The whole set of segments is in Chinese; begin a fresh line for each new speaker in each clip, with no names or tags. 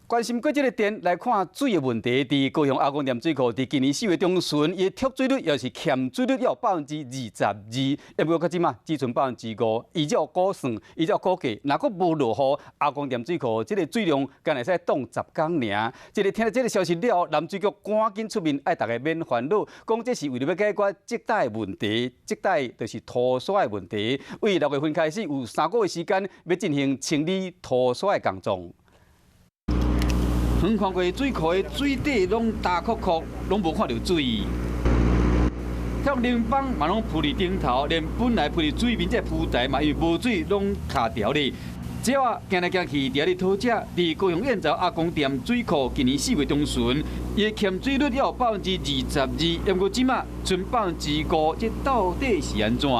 关心过这个点来看水的问题，伫高雄阿公店水库，伫今年4月中旬，伊脱水率也是欠水率要22%，也不过到即嘛只剩5%。伊只有估算，伊只有估计，若阁无落雨，阿公店水库这个水量干会使冻10天尔。这个听到这个消息了后，南水局赶紧出面，爱大家免烦恼，讲这是为了要解决积带的问题，积带就是土沙的问题。为6月份开始，有3个月时间要进行清理土沙的工作。 横看过水库的水底拢干枯枯，拢无看到水。向林邦嘛拢铺伫顶头，连本来铺伫水面这浮台嘛，因为无水拢卡掉咧。只要行来行去，伫咧讨食，伫高雄燕巢阿公店水库，今年4月中旬，伊的欠水率也有22%，不过即马剩5%，这到底是安怎？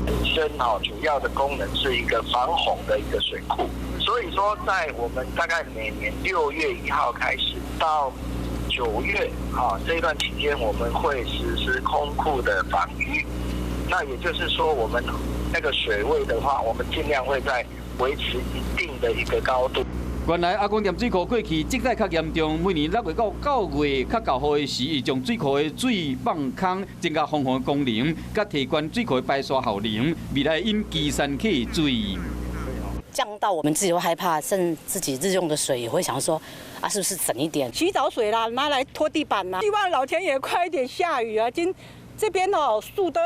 本身主要的功能是一个防洪的一个水库。 所以说，在我们大概每年6月1号开始到9月这一段期间，我们会实施空库的防淤。那也就是说，我们那个水位的话，我们尽量会在维持一定的一个高度。
原来阿公店水库过去积载较严重，每年6月到9月较高雨的时，伊将水库的水放空，增加防洪功能，甲提高水库的排沙效能，未来因基山区的水。
降到我们自己会害怕，甚至自己日用的水也会想说，啊，是不是省一点？
洗澡水啦，拿来拖地板啦。希望老天爷快一点下雨啊！这边树都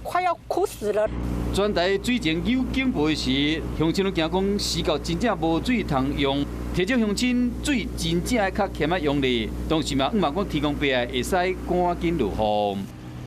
快要枯死了。
全台水情有警报时，乡亲都惊讲时到真正无水通用，提醒乡亲水真正较欠用咧。当时嘛，讲天公伯会使赶紧落雨。